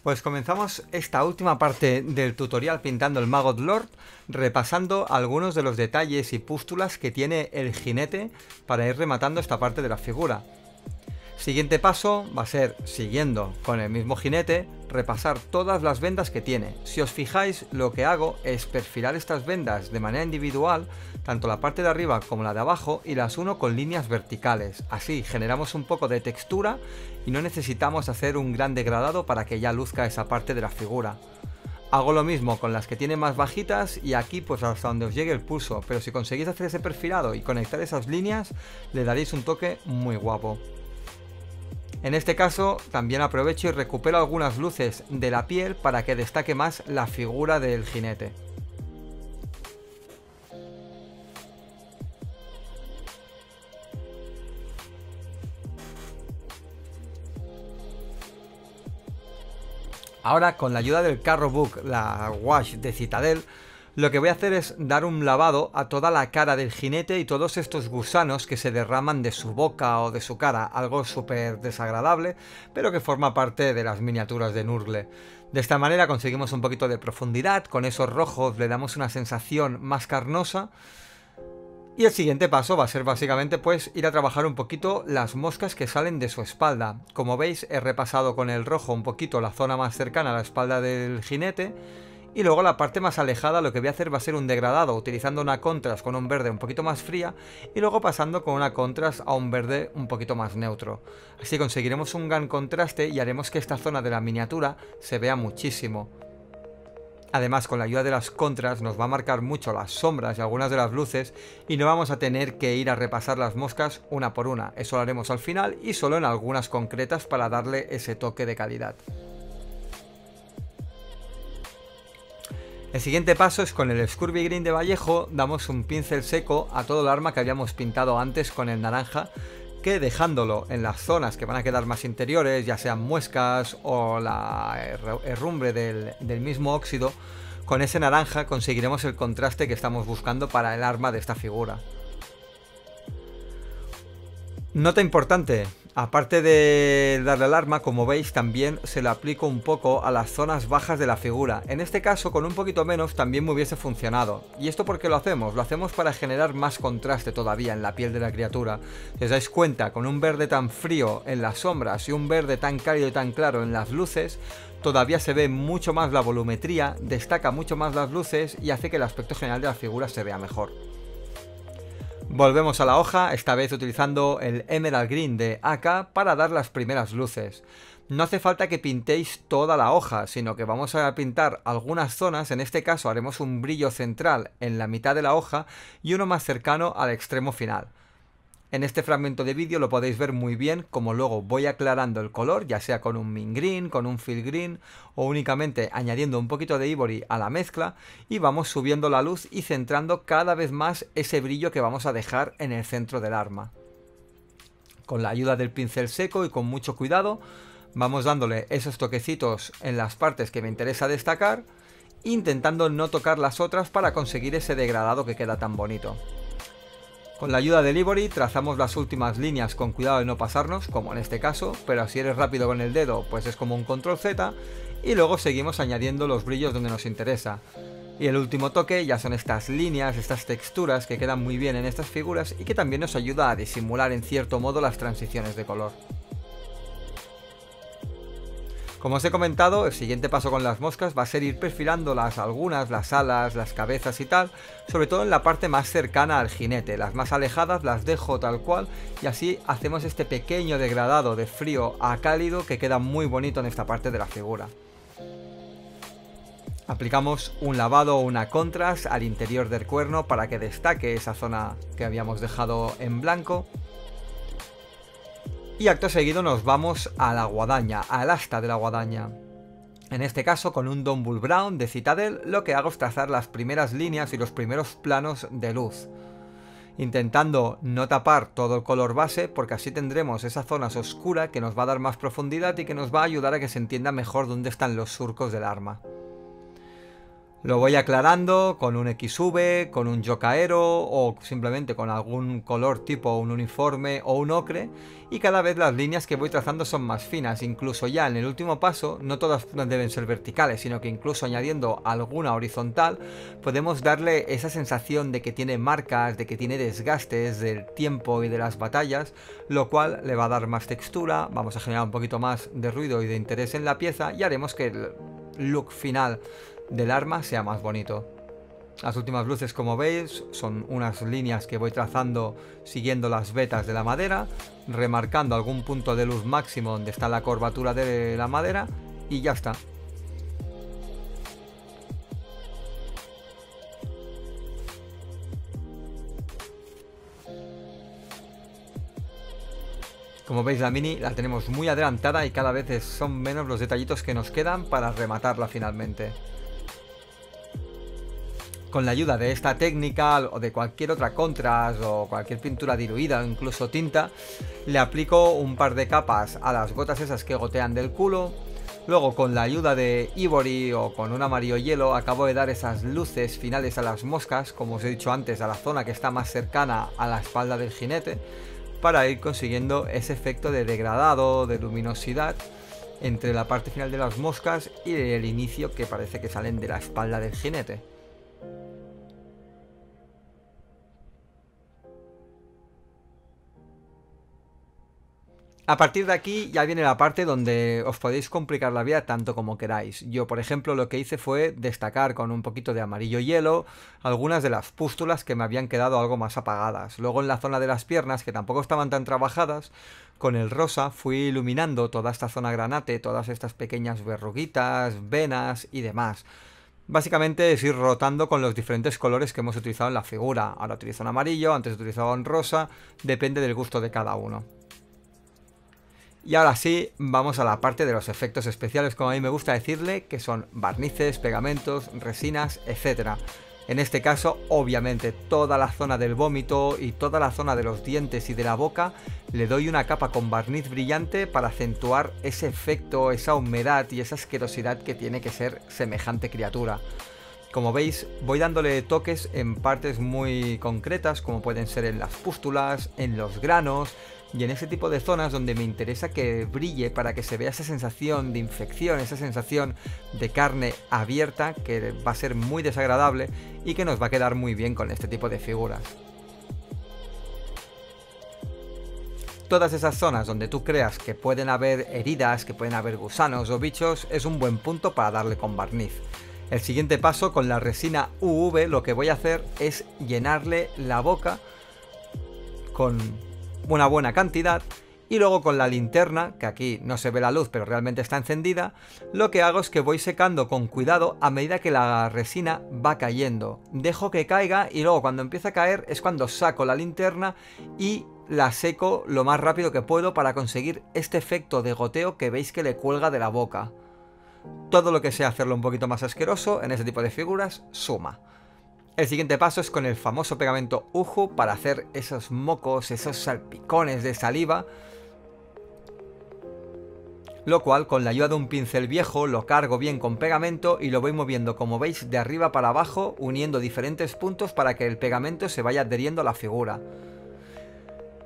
Pues comenzamos esta última parte del tutorial pintando el Maggot Lord, repasando algunos de los detalles y pústulas que tiene el jinete para ir rematando esta parte de la figura. Siguiente paso va a ser, siguiendo con el mismo jinete, repasar todas las vendas que tiene. Si os fijáis, lo que hago es perfilar estas vendas de manera individual, tanto la parte de arriba como la de abajo, y las uno con líneas verticales. Así generamos un poco de textura y no necesitamos hacer un gran degradado para que ya luzca esa parte de la figura. Hago lo mismo con las que tienen más bajitas y aquí pues hasta donde os llegue el pulso, pero si conseguís hacer ese perfilado y conectar esas líneas, le daréis un toque muy guapo. En este caso también aprovecho y recupero algunas luces de la piel para que destaque más la figura del jinete. Ahora, con la ayuda del Carro Book, la Wash de Citadel, lo que voy a hacer es dar un lavado a toda la cara del jinete y todos estos gusanos que se derraman de su boca o de su cara, algo súper desagradable, pero que forma parte de las miniaturas de Nurgle. De esta manera conseguimos un poquito de profundidad, con esos rojos le damos una sensación más carnosa. Y el siguiente paso va a ser básicamente pues ir a trabajar un poquito las moscas que salen de su espalda. Como veis, he repasado con el rojo un poquito la zona más cercana a la espalda del jinete. Y luego la parte más alejada lo que voy a hacer va a ser un degradado utilizando una contrast con un verde un poquito más fría y luego pasando con una contrast a un verde un poquito más neutro. Así conseguiremos un gran contraste y haremos que esta zona de la miniatura se vea muchísimo. Además, con la ayuda de las contras nos va a marcar mucho las sombras y algunas de las luces y no vamos a tener que ir a repasar las moscas una por una. Eso lo haremos al final y solo en algunas concretas para darle ese toque de calidad. El siguiente paso es con el Scurvy Green de Vallejo, damos un pincel seco a todo el arma que habíamos pintado antes con el naranja, que dejándolo en las zonas que van a quedar más interiores, ya sean muescas o la herrumbre del mismo óxido, con ese naranja conseguiremos el contraste que estamos buscando para el arma de esta figura. Nota importante, aparte de darle al arma, como veis también se le aplico un poco a las zonas bajas de la figura. En este caso con un poquito menos también me hubiese funcionado. ¿Y esto por qué lo hacemos? Lo hacemos para generar más contraste todavía en la piel de la criatura. Si os dais cuenta, con un verde tan frío en las sombras y un verde tan cálido y tan claro en las luces, todavía se ve mucho más la volumetría, destaca mucho más las luces y hace que el aspecto general de la figura se vea mejor. Volvemos a la hoja, esta vez utilizando el Emerald Green de AK para dar las primeras luces. No hace falta que pintéis toda la hoja, sino que vamos a pintar algunas zonas. En este caso haremos un brillo central en la mitad de la hoja y uno más cercano al extremo final. En este fragmento de vídeo lo podéis ver muy bien como luego voy aclarando el color, ya sea con un mint green, con un field green o únicamente añadiendo un poquito de ivory a la mezcla y vamos subiendo la luz y centrando cada vez más ese brillo que vamos a dejar en el centro del arma. Con la ayuda del pincel seco y con mucho cuidado vamos dándole esos toquecitos en las partes que me interesa destacar, intentando no tocar las otras para conseguir ese degradado que queda tan bonito. Con la ayuda del ivory trazamos las últimas líneas con cuidado de no pasarnos, como en este caso, pero si eres rápido con el dedo pues es como un control Z y luego seguimos añadiendo los brillos donde nos interesa. Y el último toque ya son estas líneas, estas texturas que quedan muy bien en estas figuras y que también nos ayuda a disimular en cierto modo las transiciones de color. Como os he comentado, el siguiente paso con las moscas va a ser ir perfilándolas, algunas, las alas, las cabezas y tal, sobre todo en la parte más cercana al jinete. Las más alejadas las dejo tal cual y así hacemos este pequeño degradado de frío a cálido que queda muy bonito en esta parte de la figura. Aplicamos un lavado o una contrast al interior del cuerno para que destaque esa zona que habíamos dejado en blanco. Y acto seguido nos vamos a la guadaña, al asta de la guadaña. En este caso con un Dumble Brown de Citadel lo que hago es trazar las primeras líneas y los primeros planos de luz. Intentando no tapar todo el color base porque así tendremos esa zona oscura que nos va a dar más profundidad y que nos va a ayudar a que se entienda mejor dónde están los surcos del arma. Lo voy aclarando con un XV, con un Yokaero o simplemente con algún color tipo un uniforme o un ocre, y cada vez las líneas que voy trazando son más finas. Incluso ya en el último paso no todas deben ser verticales, sino que incluso añadiendo alguna horizontal podemos darle esa sensación de que tiene marcas, de que tiene desgastes del tiempo y de las batallas, lo cual le va a dar más textura, vamos a generar un poquito más de ruido y de interés en la pieza y haremos que el look final del arma sea más bonito. Las últimas luces, como veis, son unas líneas que voy trazando siguiendo las vetas de la madera, remarcando algún punto de luz máximo donde está la curvatura de la madera y ya está. Como veis, la Mini la tenemos muy adelantada y cada vez son menos los detallitos que nos quedan para rematarla finalmente. Con la ayuda de esta técnica o de cualquier otra contrast o cualquier pintura diluida o incluso tinta, le aplico un par de capas a las gotas esas que gotean del culo. Luego, con la ayuda de Ivory o con un amarillo hielo, acabo de dar esas luces finales a las moscas, como os he dicho antes, a la zona que está más cercana a la espalda del jinete, para ir consiguiendo ese efecto de degradado, de luminosidad entre la parte final de las moscas y el inicio que parece que salen de la espalda del jinete. A partir de aquí ya viene la parte donde os podéis complicar la vida tanto como queráis. Yo, por ejemplo, lo que hice fue destacar con un poquito de amarillo hielo algunas de las pústulas que me habían quedado algo más apagadas. Luego en la zona de las piernas, que tampoco estaban tan trabajadas, con el rosa fui iluminando toda esta zona granate, todas estas pequeñas verruguitas, venas y demás. Básicamente es ir rotando con los diferentes colores que hemos utilizado en la figura. Ahora utilizo un amarillo, antes utilizaba un rosa, depende del gusto de cada uno. Y ahora sí, vamos a la parte de los efectos especiales, como a mí me gusta decirle, que son barnices, pegamentos, resinas, etc. En este caso, obviamente, toda la zona del vómito y toda la zona de los dientes y de la boca le doy una capa con barniz brillante para acentuar ese efecto, esa humedad y esa asquerosidad que tiene que ser semejante criatura. Como veis, voy dándole toques en partes muy concretas, como pueden ser en las pústulas, en los granos y en ese tipo de zonas donde me interesa que brille para que se vea esa sensación de infección, esa sensación de carne abierta que va a ser muy desagradable y que nos va a quedar muy bien con este tipo de figuras. Todas esas zonas donde tú creas que pueden haber heridas, que pueden haber gusanos o bichos, es un buen punto para darle con barniz. El siguiente paso, con la resina UV, lo que voy a hacer es llenarle la boca con una buena cantidad y luego con la linterna, que aquí no se ve la luz pero realmente está encendida, lo que hago es que voy secando con cuidado a medida que la resina va cayendo. Dejo que caiga y luego cuando empieza a caer es cuando saco la linterna y la seco lo más rápido que puedo para conseguir este efecto de goteo que veis que le cuelga de la boca. Todo lo que sea hacerlo un poquito más asqueroso en este tipo de figuras suma. El siguiente paso es con el famoso pegamento Uhu para hacer esos mocos, esos salpicones de saliva, lo cual con la ayuda de un pincel viejo lo cargo bien con pegamento y lo voy moviendo, como veis, de arriba para abajo, uniendo diferentes puntos para que el pegamento se vaya adheriendo a la figura.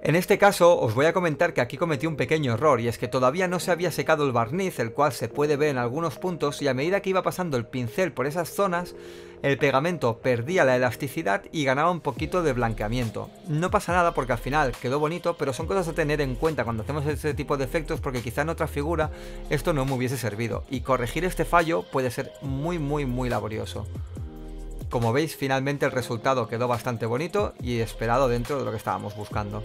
En este caso os voy a comentar que aquí cometí un pequeño error, y es que todavía no se había secado el barniz, el cual se puede ver en algunos puntos, y a medida que iba pasando el pincel por esas zonas, el pegamento perdía la elasticidad y ganaba un poquito de blanqueamiento. No pasa nada porque al final quedó bonito, pero son cosas a tener en cuenta cuando hacemos este tipo de efectos, porque quizá en otra figura esto no me hubiese servido, y corregir este fallo puede ser muy laborioso. Como veis, finalmente el resultado quedó bastante bonito y esperado dentro de lo que estábamos buscando.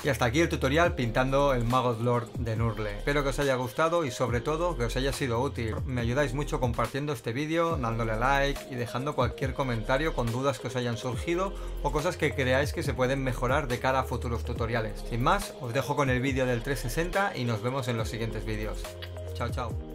Y hasta aquí el tutorial pintando el Maggot Lord de Nurgle. Espero que os haya gustado y sobre todo que os haya sido útil. Me ayudáis mucho compartiendo este vídeo, dándole like y dejando cualquier comentario con dudas que os hayan surgido o cosas que creáis que se pueden mejorar de cara a futuros tutoriales. Sin más, os dejo con el vídeo del 360 y nos vemos en los siguientes vídeos. Chao, chao.